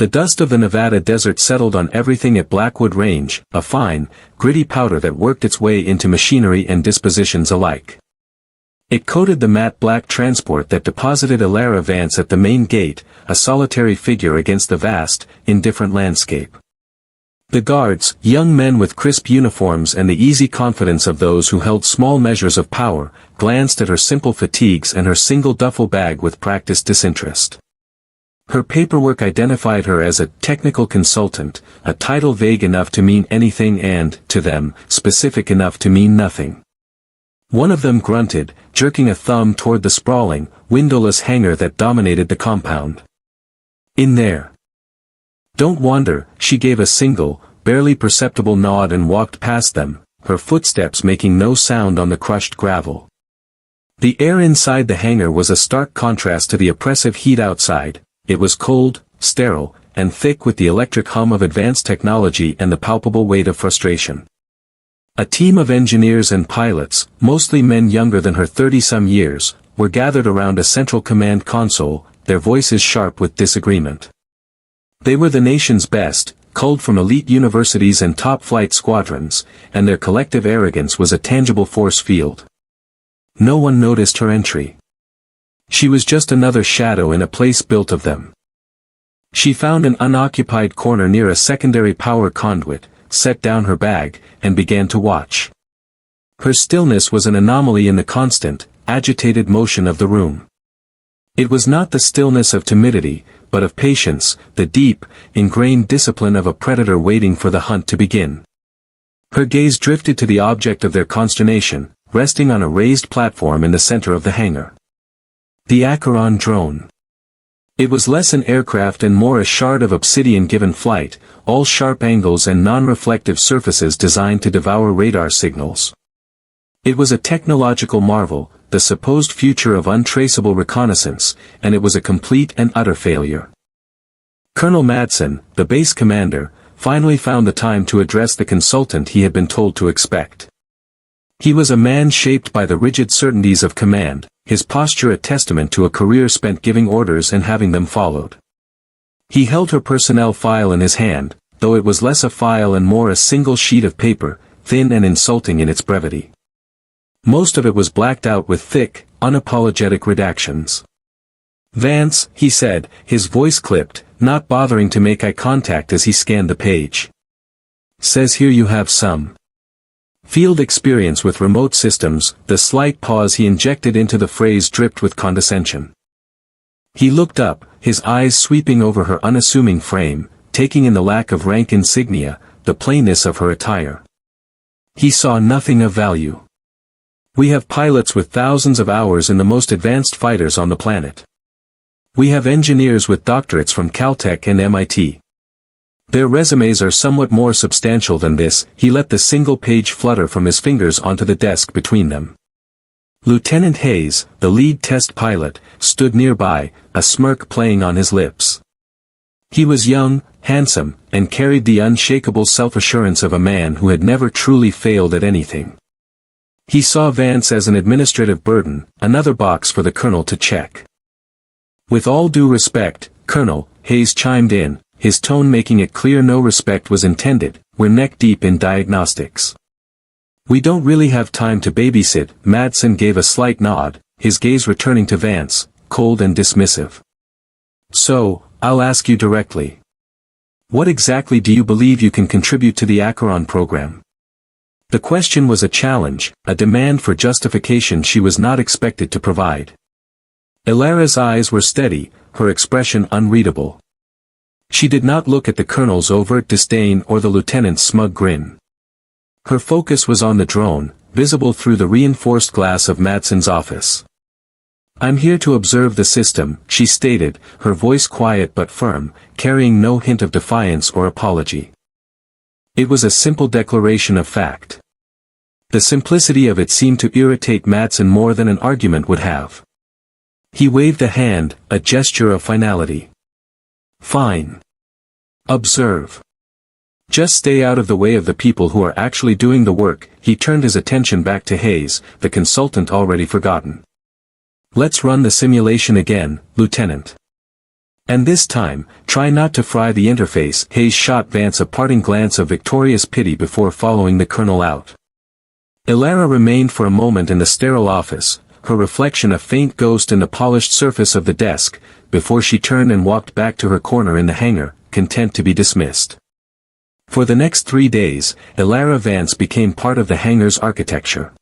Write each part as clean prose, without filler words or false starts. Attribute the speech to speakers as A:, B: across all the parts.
A: The dust of the Nevada desert settled on everything at Blackwood Range, a fine, gritty powder that worked its way into machinery and dispositions alike. It coated the matte black transport that deposited Elara Vance at the main gate, a solitary figure against the vast, indifferent landscape. The guards, young men with crisp uniforms and the easy confidence of those who held small measures of power, glanced at her simple fatigues and her single duffel bag with practiced disinterest. Her paperwork identified her as a technical consultant, a title vague enough to mean anything and, to them, specific enough to mean nothing. One of them grunted, jerking a thumb toward the sprawling, windowless hangar that dominated the compound. In there. Don't wander, she gave a single, barely perceptible nod and walked past them, her footsteps making no sound on the crushed gravel. The air inside the hangar was a stark contrast to the oppressive heat outside. It was cold, sterile, and thick with the electric hum of advanced technology and the palpable weight of frustration. A team of engineers and pilots, mostly men younger than her 30-some years, were gathered around a central command console, their voices sharp with disagreement. They were the nation's best, culled from elite universities and top-flight squadrons, and their collective arrogance was a tangible force field. No one noticed her entry. She was just another shadow in a place built of them. She found an unoccupied corner near a secondary power conduit, set down her bag, and began to watch. Her stillness was an anomaly in the constant, agitated motion of the room. It was not the stillness of timidity, but of patience, the deep, ingrained discipline of a predator waiting for the hunt to begin. Her gaze drifted to the object of their consternation, resting on a raised platform in the center of the hangar. The Acheron drone. It was less an aircraft and more a shard of obsidian given flight, all sharp angles and non-reflective surfaces designed to devour radar signals. It was a technological marvel, the supposed future of untraceable reconnaissance, and it was a complete and utter failure. Colonel Madsen, the base commander, finally found the time to address the consultant he had been told to expect. He was a man shaped by the rigid certainties of command, his posture a testament to a career spent giving orders and having them followed. He held her personnel file in his hand, though it was less a file and more a single sheet of paper, thin and insulting in its brevity. Most of it was blacked out with thick, unapologetic redactions. Vance, he said, his voice clipped, not bothering to make eye contact as he scanned the page. Says here you have some field experience with remote systems. The slight pause he injected into the phrase dripped with condescension. He looked up, his eyes sweeping over her unassuming frame, taking in the lack of rank insignia, the plainness of her attire. He saw nothing of value. We have pilots with thousands of hours in the most advanced fighters on the planet. We have engineers with doctorates from Caltech and MIT. Their resumes are somewhat more substantial than this. He let the single page flutter from his fingers onto the desk between them. Lieutenant Hayes, the lead test pilot, stood nearby, a smirk playing on his lips. He was young, handsome, and carried the unshakable self-assurance of a man who had never truly failed at anything. He saw Vance as an administrative burden, another box for the colonel to check. With all due respect, Colonel, Hayes chimed in, his tone making it clear no respect was intended, we're neck-deep in diagnostics. We don't really have time to babysit. Madsen gave a slight nod, his gaze returning to Vance, cold and dismissive. So, I'll ask you directly. What exactly do you believe you can contribute to the Acheron program? The question was a challenge, a demand for justification she was not expected to provide. Elara's eyes were steady, her expression unreadable. She did not look at the colonel's overt disdain or the lieutenant's smug grin. Her focus was on the drone, visible through the reinforced glass of Madsen's office. I'm here to observe the system, she stated, her voice quiet but firm, carrying no hint of defiance or apology. It was a simple declaration of fact. The simplicity of it seemed to irritate Madsen more than an argument would have. He waved a hand, a gesture of finality. Fine. Observe. Just stay out of the way of the people who are actually doing the work. He turned his attention back to Hayes, the consultant already forgotten. Let's run the simulation again, Lieutenant. And this time, try not to fry the interface. Hayes shot Vance a parting glance of victorious pity before following the colonel out. Ilara remained for a moment in the sterile office, her reflection a faint ghost in the polished surface of the desk, before she turned and walked back to her corner in the hangar, content to be dismissed. For the next 3 days, Ilara Vance became part of the hangar's architecture.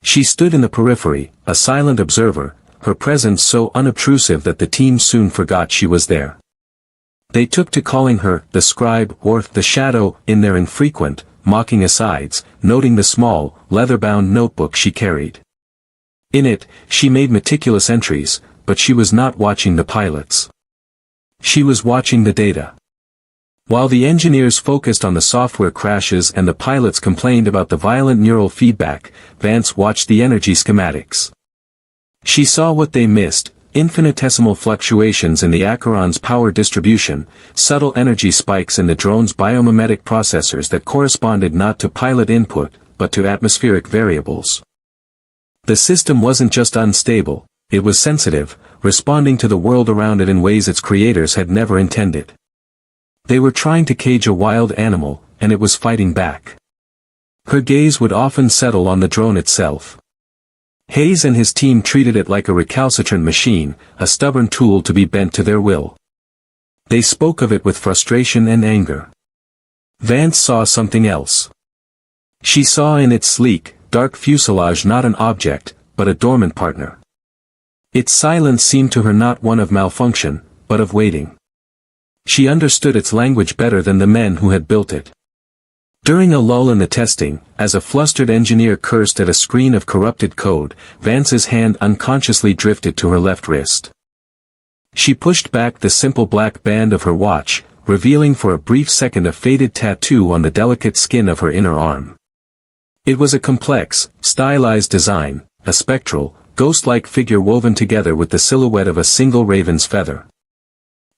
A: She stood in the periphery, a silent observer, her presence so unobtrusive that the team soon forgot she was there. They took to calling her the scribe or the shadow in their infrequent, mocking asides, noting the small, leather-bound notebook she carried. In it, she made meticulous entries, but she was not watching the pilots. She was watching the data. While the engineers focused on the software crashes and the pilots complained about the violent neural feedback, Vance watched the energy schematics. She saw what they missed: infinitesimal fluctuations in the Acheron's power distribution, subtle energy spikes in the drone's biomimetic processors that corresponded not to pilot input, but to atmospheric variables. The system wasn't just unstable, it was sensitive, responding to the world around it in ways its creators had never intended. They were trying to cage a wild animal, and it was fighting back. Her gaze would often settle on the drone itself. Hayes and his team treated it like a recalcitrant machine, a stubborn tool to be bent to their will. They spoke of it with frustration and anger. Vance saw something else. She saw in its sleek, dark fuselage not an object, but a dormant partner. Its silence seemed to her not one of malfunction, but of waiting. She understood its language better than the men who had built it. During a lull in the testing, as a flustered engineer cursed at a screen of corrupted code, Vance's hand unconsciously drifted to her left wrist. She pushed back the simple black band of her watch, revealing for a brief second a faded tattoo on the delicate skin of her inner arm. It was a complex, stylized design, a spectral, ghost-like figure woven together with the silhouette of a single raven's feather.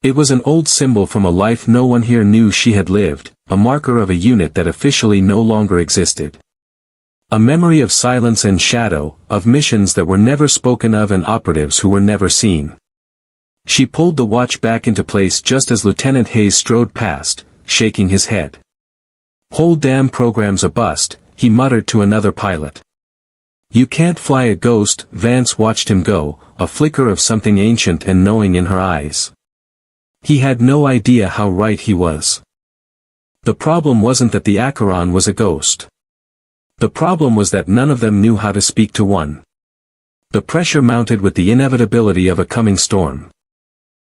A: It was an old symbol from a life no one here knew she had lived, a marker of a unit that officially no longer existed. A memory of silence and shadow, of missions that were never spoken of and operatives who were never seen. She pulled the watch back into place just as Lieutenant Hayes strode past, shaking his head. "Whole damn program's a bust," he muttered to another pilot. "You can't fly a ghost." Vance watched him go, a flicker of something ancient and knowing in her eyes. He had no idea how right he was. The problem wasn't that the Acheron was a ghost. The problem was that none of them knew how to speak to one. The pressure mounted with the inevitability of a coming storm.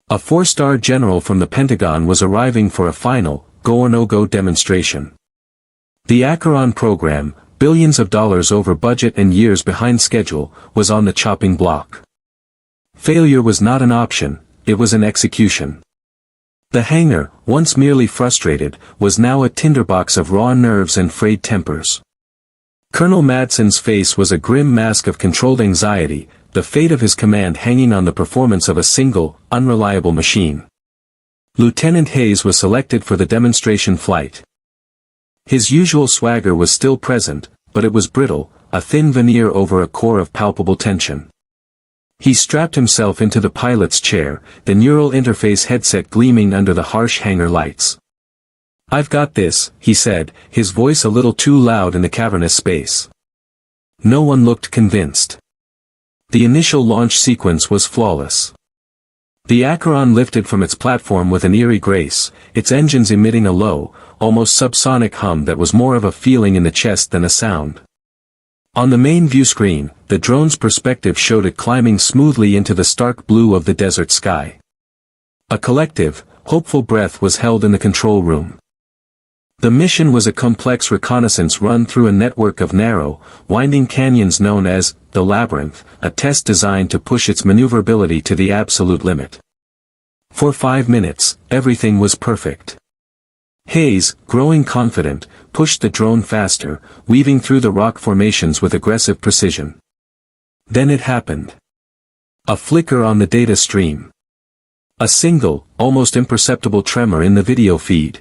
A: A 4-star general from the Pentagon was arriving for a final, go or no-go demonstration. The Acheron program, billions of dollars over budget and years behind schedule, was on the chopping block. Failure was not an option, it was an execution. The hangar, once merely frustrated, was now a tinderbox of raw nerves and frayed tempers. Colonel Madsen's face was a grim mask of controlled anxiety, the fate of his command hanging on the performance of a single, unreliable machine. Lieutenant Hayes was selected for the demonstration flight. His usual swagger was still present, but it was brittle, a thin veneer over a core of palpable tension. He strapped himself into the pilot's chair, the neural interface headset gleaming under the harsh hangar lights. "I've got this," he said, his voice a little too loud in the cavernous space. No one looked convinced. The initial launch sequence was flawless. The Acheron lifted from its platform with an eerie grace, its engines emitting a low, almost subsonic hum that was more of a feeling in the chest than a sound. On the main view screen, the drone's perspective showed it climbing smoothly into the stark blue of the desert sky. A collective, hopeful breath was held in the control room. The mission was a complex reconnaissance run through a network of narrow, winding canyons known as the Labyrinth, a test designed to push its maneuverability to the absolute limit. For 5 minutes, everything was perfect. Hayes, growing confident, pushed the drone faster, weaving through the rock formations with aggressive precision. Then it happened. A flicker on the data stream. A single, almost imperceptible tremor in the video feed.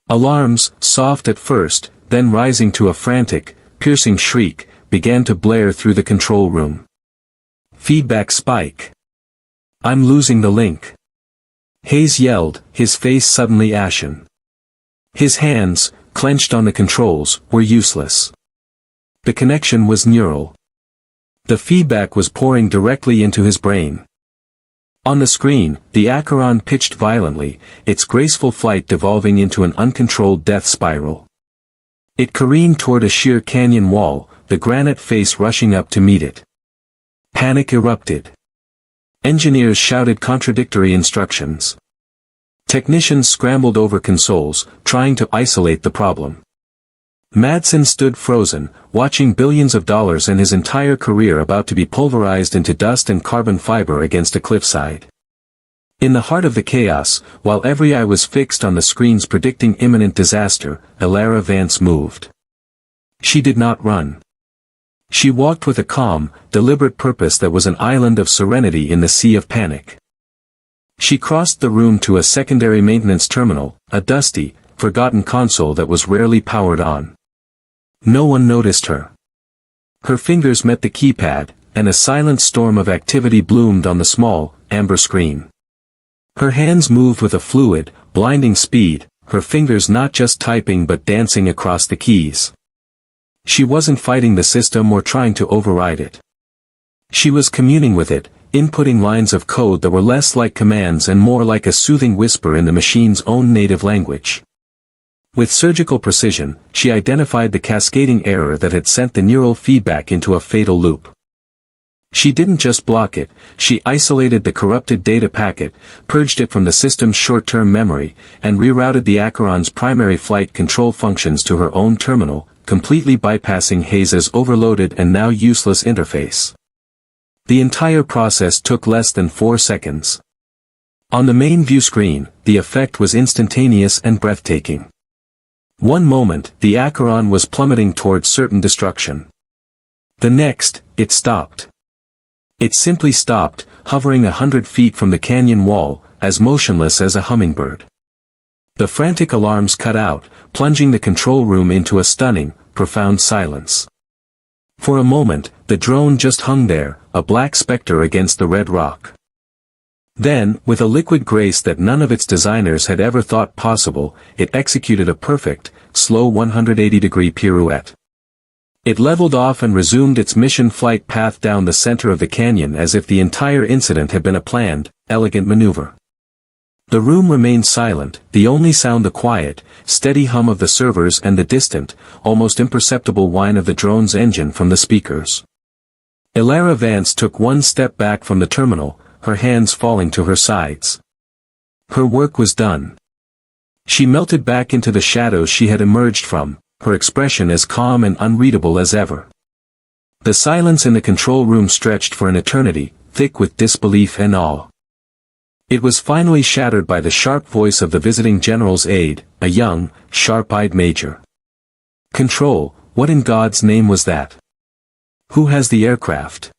A: Alarms, soft at first, then rising to a frantic, piercing shriek, began to blare through the control room. Feedback spike. "I'm losing the link." Hayes yelled, his face suddenly ashen. His hands, clenched on the controls, were useless. The connection was neural. The feedback was pouring directly into his brain. On the screen, the Acheron pitched violently, its graceful flight devolving into an uncontrolled death spiral. It careened toward a sheer canyon wall, the granite face rushing up to meet it. Panic erupted. Engineers shouted contradictory instructions. Technicians scrambled over consoles, trying to isolate the problem. Madsen stood frozen, watching billions of dollars and his entire career about to be pulverized into dust and carbon fiber against a cliffside. In the heart of the chaos, while every eye was fixed on the screens predicting imminent disaster, Elara Vance moved. She did not run. She walked with a calm, deliberate purpose that was an island of serenity in the sea of panic. She crossed the room to a secondary maintenance terminal, a dusty, forgotten console that was rarely powered on. No one noticed her. Her fingers met the keypad, and a silent storm of activity bloomed on the small, amber screen. Her hands moved with a fluid, blinding speed, her fingers not just typing but dancing across the keys. She wasn't fighting the system or trying to override it. She was communing with it, inputting lines of code that were less like commands and more like a soothing whisper in the machine's own native language. With surgical precision, she identified the cascading error that had sent the neural feedback into a fatal loop. She didn't just block it, she isolated the corrupted data packet, purged it from the system's short-term memory, and rerouted the Acheron's primary flight control functions to her own terminal, completely bypassing Hayes' overloaded and now useless interface. The entire process took less than 4 seconds. On the main view screen, the effect was instantaneous and breathtaking. One moment, the Acheron was plummeting towards certain destruction. The next, it stopped. It simply stopped, hovering 100 feet from the canyon wall, as motionless as a hummingbird. The frantic alarms cut out, plunging the control room into a stunning, profound silence. For a moment, the drone just hung there, a black specter against the red rock. Then, with a liquid grace that none of its designers had ever thought possible, it executed a perfect, slow 180-degree pirouette. It leveled off and resumed its mission flight path down the center of the canyon as if the entire incident had been a planned, elegant maneuver. The room remained silent, the only sound the quiet, steady hum of the servers and the distant, almost imperceptible whine of the drone's engine from the speakers. Elara Vance took one step back from the terminal, her hands falling to her sides. Her work was done. She melted back into the shadows she had emerged from, her expression as calm and unreadable as ever. The silence in the control room stretched for an eternity, thick with disbelief and awe. It was finally shattered by the sharp voice of the visiting general's aide, a young, sharp-eyed major. "Control, what in God's name was that? Who has the aircraft?"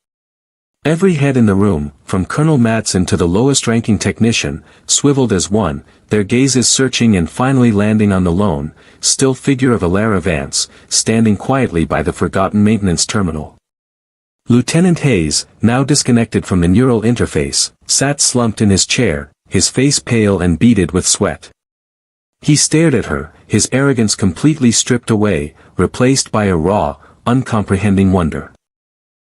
A: Every head in the room, from Colonel Madsen to the lowest-ranking technician, swiveled as one, their gazes searching and finally landing on the lone, still figure of Elara Vance, standing quietly by the forgotten maintenance terminal. Lieutenant Hayes, now disconnected from the neural interface, sat slumped in his chair, his face pale and beaded with sweat. He stared at her, his arrogance completely stripped away, replaced by a raw, uncomprehending wonder.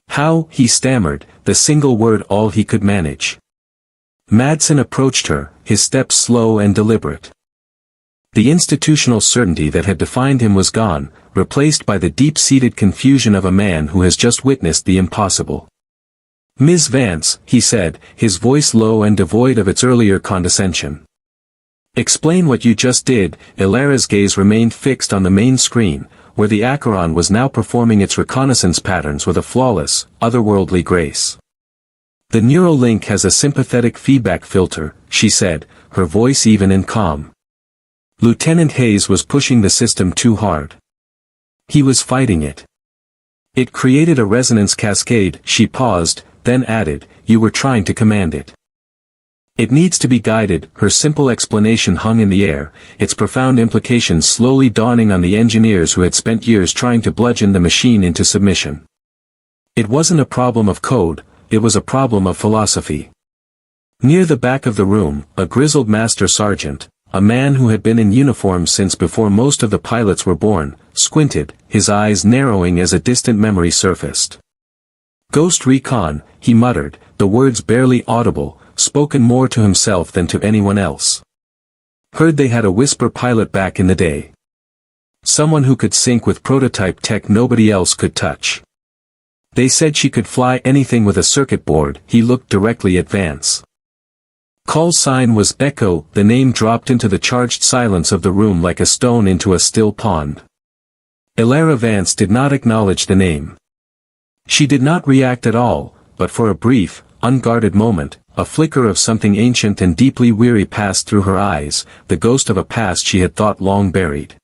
A: "How," he stammered, the single word all he could manage. Madsen approached her, his steps slow and deliberate. The institutional certainty that had defined him was gone, replaced by the deep-seated confusion of a man who has just witnessed the impossible. "Ms. Vance," he said, his voice low and devoid of its earlier condescension. "Explain what you just did." Elara's gaze remained fixed on the main screen, where the Acheron was now performing its reconnaissance patterns with a flawless, otherworldly grace. "The neural link has a sympathetic feedback filter," she said, her voice even and calm. Lieutenant Hayes was pushing the system too hard. He was fighting it. It created a resonance cascade. She paused, then added, "You were trying to command it. It needs to be guided." Her simple explanation hung in the air, its profound implications slowly dawning on the engineers who had spent years trying to bludgeon the machine into submission. It wasn't a problem of code, it was a problem of philosophy. Near the back of the room, a grizzled master sergeant, a man who had been in uniform since before most of the pilots were born, squinted, his eyes narrowing as a distant memory surfaced. "Ghost Recon," he muttered, the words barely audible, spoken more to himself than to anyone else. "Heard they had a whisper pilot back in the day. Someone who could sync with prototype tech nobody else could touch. They said she could fly anything with a circuit board." He looked directly at Vance. Call sign was Echo. The name dropped into the charged silence of the room like a stone into a still pond. Elara Vance did not acknowledge the name. She did not react at all, but for a brief, unguarded moment, a flicker of something ancient and deeply weary passed through her eyes, the ghost of a past she had thought long buried.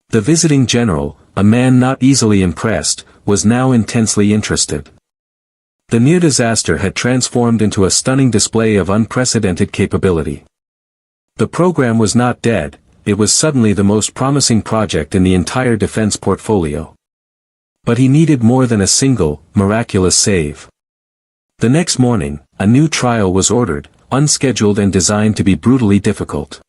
A: The visiting general, a man not easily impressed, was now intensely interested. The near disaster had transformed into a stunning display of unprecedented capability. The program was not dead, it was suddenly the most promising project in the entire defense portfolio. But he needed more than a single, miraculous save. The next morning, a new trial was ordered, unscheduled and designed to be brutally difficult.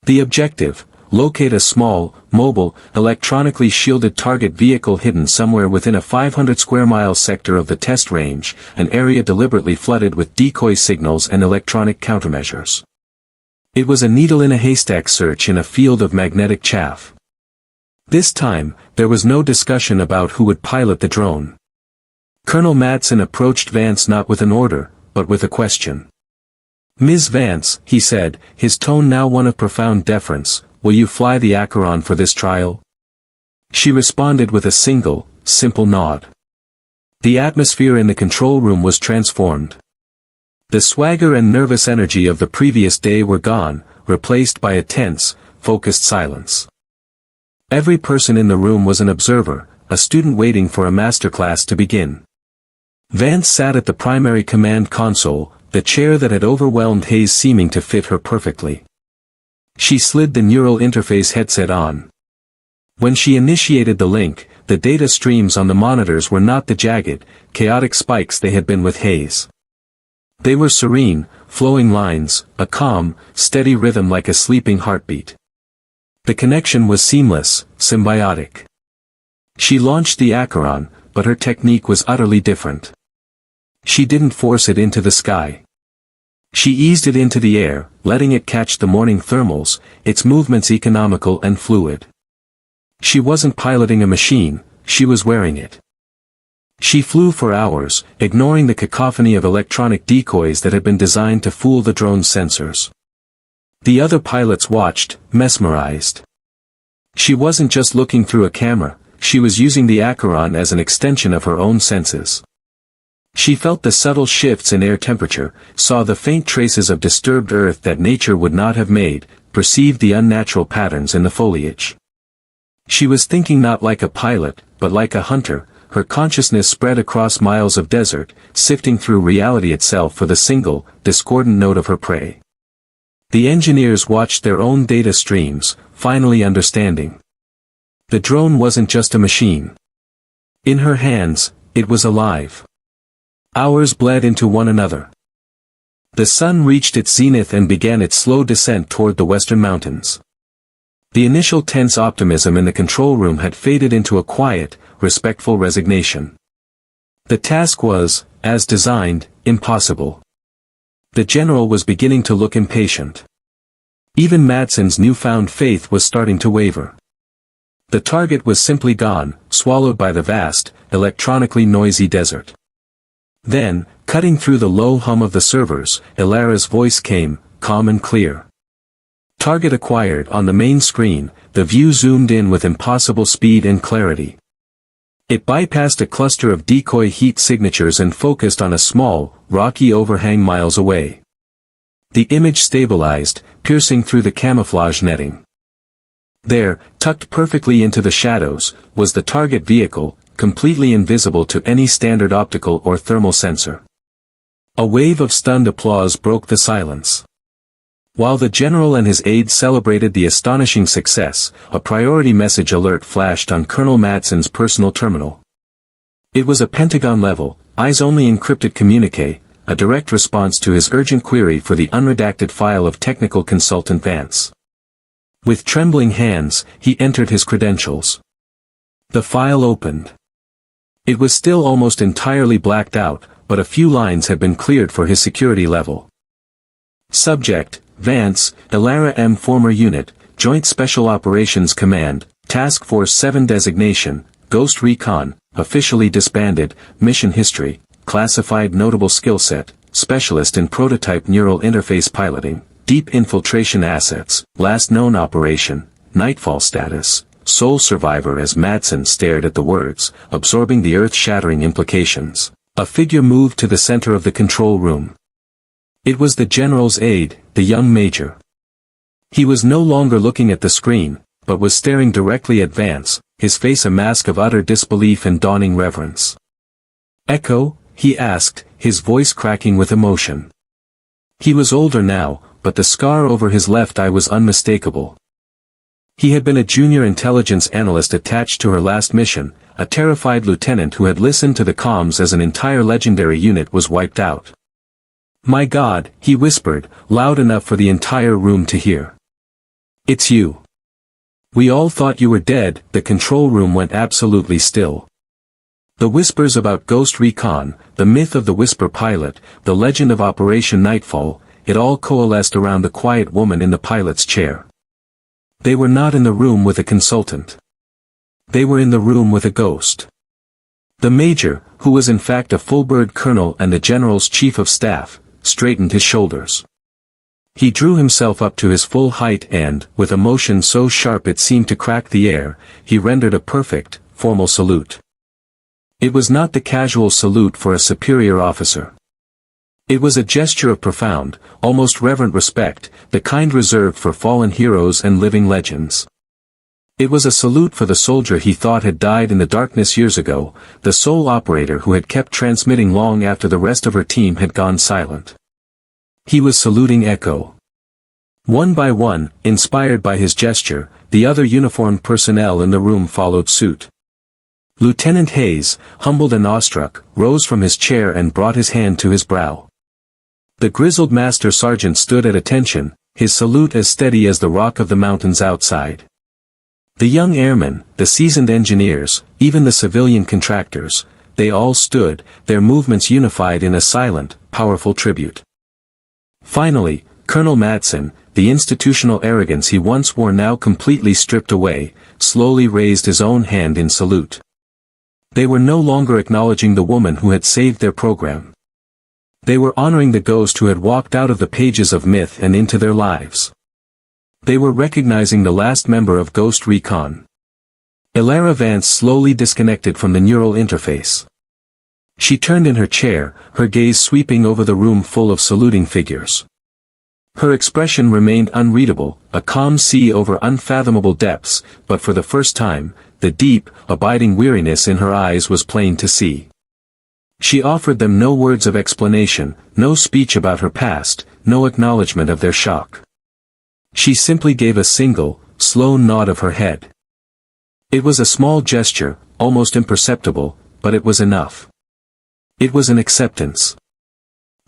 A: The objective: locate a small, mobile, electronically shielded target vehicle hidden somewhere within a 500 square mile sector of the test range, an area deliberately flooded with decoy signals and electronic countermeasures. It was a needle in a haystack search in a field of magnetic chaff. This time, there was no discussion about who would pilot the drone. Colonel Madsen approached Vance not with an order, but with a question. "Ms. Vance," he said, his tone now one of profound deference, "will you fly the Acheron for this trial?" She responded with a single, simple nod. The atmosphere in the control room was transformed. The swagger and nervous energy of the previous day were gone, replaced by a tense, focused silence. Every person in the room was an observer, a student waiting for a masterclass to begin. Vance sat at the primary command console, the chair that had overwhelmed Hayes seeming to fit her perfectly. She slid the neural interface headset on. When she initiated the link, the data streams on the monitors were not the jagged, chaotic spikes they had been with Hayes. They were serene, flowing lines, a calm, steady rhythm like a sleeping heartbeat. The connection was seamless, symbiotic. She launched the Acheron, but her technique was utterly different. She didn't force it into the sky. She eased it into the air, letting it catch the morning thermals, its movements economical and fluid. She wasn't piloting a machine, she was wearing it. She flew for hours, ignoring the cacophony of electronic decoys that had been designed to fool the drone's sensors. The other pilots watched, mesmerized. She wasn't just looking through a camera, she was using the Acheron as an extension of her own senses. She felt the subtle shifts in air temperature, saw the faint traces of disturbed earth that nature would not have made, perceived the unnatural patterns in the foliage. She was thinking not like a pilot, but like a hunter, her consciousness spread across miles of desert, sifting through reality itself for the single, discordant note of her prey. The engineers watched their own data streams, finally understanding. The drone wasn't just a machine. In her hands, it was alive. Hours bled into one another. The sun reached its zenith and began its slow descent toward the western mountains. The initial tense optimism in the control room had faded into a quiet, respectful resignation. The task was, as designed, impossible. The general was beginning to look impatient. Even Madsen's newfound faith was starting to waver. The target was simply gone, swallowed by the vast, electronically noisy desert. Then, cutting through the low hum of the servers, Elara's voice came, calm and clear. Target acquired. On the main screen, the view zoomed in with impossible speed and clarity. It bypassed a cluster of decoy heat signatures and focused on a small, rocky overhang miles away. The image stabilized, piercing through the camouflage netting. There, tucked perfectly into the shadows, was the target vehicle, completely invisible to any standard optical or thermal sensor. A wave of stunned applause broke the silence. While the general and his aides celebrated the astonishing success, a priority message alert flashed on Colonel Madsen's personal terminal. It was a Pentagon-level, eyes-only encrypted communique, a direct response to his urgent query for the unredacted file of technical consultant Vance. With trembling hands, he entered his credentials. The file opened. It was still almost entirely blacked out, but a few lines had been cleared for his security level. Subject: Vance, Elara M. Former Unit, Joint Special Operations Command, Task Force 7 Designation, Ghost Recon, officially disbanded, Mission History, Classified Notable Skill Set, Specialist in Prototype Neural Interface Piloting, Deep Infiltration Assets, Last Known Operation, Nightfall Status, Sole Survivor. As Madsen stared at the words, absorbing the earth-shattering implications, a figure moved to the center of the control room. It was the general's aide, the young major. He was no longer looking at the screen, but was staring directly at Vance, his face a mask of utter disbelief and dawning reverence. "Echo?" he asked, his voice cracking with emotion. He was older now, but the scar over his left eye was unmistakable. He had been a junior intelligence analyst attached to her last mission, a terrified lieutenant who had listened to the comms as an entire legendary unit was wiped out. "My God," he whispered, loud enough for the entire room to hear. "It's you. We all thought you were dead." The control room went absolutely still. The whispers about Ghost Recon, the myth of the Whisper pilot, the legend of Operation Nightfall, it all coalesced around the quiet woman in the pilot's chair. They were not in the room with a consultant. They were in the room with a ghost. The major, who was in fact a full-bird colonel and the general's chief of staff, straightened his shoulders. He drew himself up to his full height and, with a motion so sharp it seemed to crack the air, he rendered a perfect, formal salute. It was not the casual salute for a superior officer. It was a gesture of profound, almost reverent respect, the kind reserved for fallen heroes and living legends. It was a salute for the soldier he thought had died in the darkness years ago, the sole operator who had kept transmitting long after the rest of her team had gone silent. He was saluting Echo. One by one, inspired by his gesture, the other uniformed personnel in the room followed suit. Lieutenant Hayes, humbled and awestruck, rose from his chair and brought his hand to his brow. The grizzled master sergeant stood at attention, his salute as steady as the rock of the mountains outside. The young airmen, the seasoned engineers, even the civilian contractors, they all stood, their movements unified in a silent, powerful tribute. Finally, Colonel Madsen, the institutional arrogance he once wore now completely stripped away, slowly raised his own hand in salute. They were no longer acknowledging the woman who had saved their program. They were honoring the ghost who had walked out of the pages of myth and into their lives. They were recognizing the last member of Ghost Recon. Elara Vance slowly disconnected from the neural interface. She turned in her chair, her gaze sweeping over the room full of saluting figures. Her expression remained unreadable, a calm sea over unfathomable depths, but for the first time, the deep, abiding weariness in her eyes was plain to see. She offered them no words of explanation, no speech about her past, no acknowledgement of their shock. She simply gave a single, slow nod of her head. It was a small gesture, almost imperceptible, but it was enough. It was an acceptance.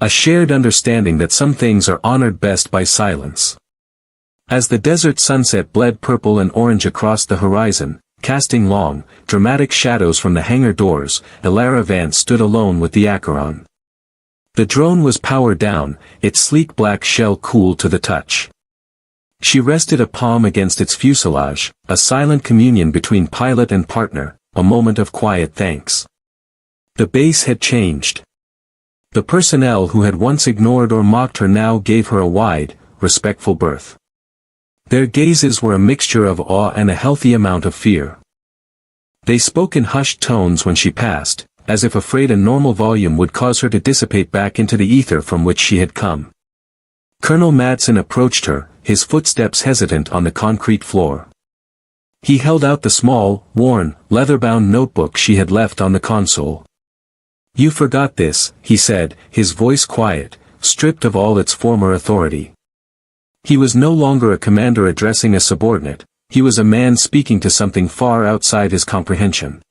A: A shared understanding that some things are honored best by silence. As the desert sunset bled purple and orange across the horizon, casting long, dramatic shadows from the hangar doors, Elara Vance stood alone with the Acheron. The drone was powered down, its sleek black shell cool to the touch. She rested a palm against its fuselage, a silent communion between pilot and partner, a moment of quiet thanks. The base had changed. The personnel who had once ignored or mocked her now gave her a wide, respectful berth. Their gazes were a mixture of awe and a healthy amount of fear. They spoke in hushed tones when she passed, as if afraid a normal volume would cause her to dissipate back into the ether from which she had come. Colonel Madsen approached her, his footsteps hesitant on the concrete floor. He held out the small, worn, leather-bound notebook she had left on the console. "You forgot this," he said, his voice quiet, stripped of all its former authority. He was no longer a commander addressing a subordinate, he was a man speaking to something far outside his comprehension.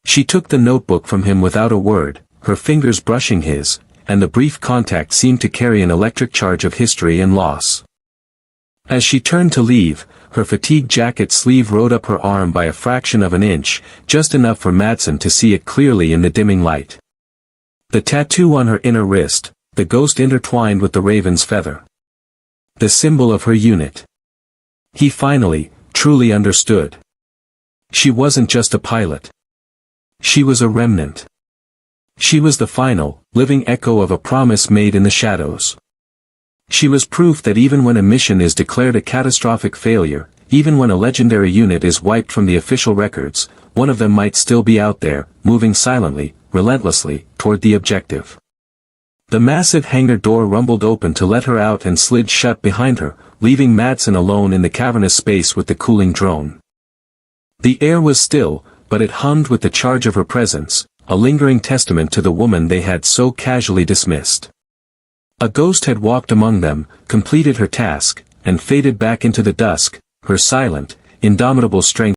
A: She took the notebook from him without a word, her fingers brushing his, and the brief contact seemed to carry an electric charge of history and loss. As she turned to leave, her fatigue jacket sleeve rode up her arm by a fraction of an inch, just enough for Madsen to see it clearly in the dimming light. The tattoo on her inner wrist, the ghost intertwined with the raven's feather. The symbol of her unit. He finally, truly understood. She wasn't just a pilot. She was a remnant. She was the final, living echo of a promise made in the shadows. She was proof that even when a mission is declared a catastrophic failure, even when a legendary unit is wiped from the official records, one of them might still be out there, moving silently, relentlessly, toward the objective. The massive hangar door rumbled open to let her out and slid shut behind her, leaving Madsen alone in the cavernous space with the cooling drone. The air was still, but it hummed with the charge of her presence, a lingering testament to the woman they had so casually dismissed. A ghost had walked among them, completed her task, and faded back into the dusk, her silent, indomitable strength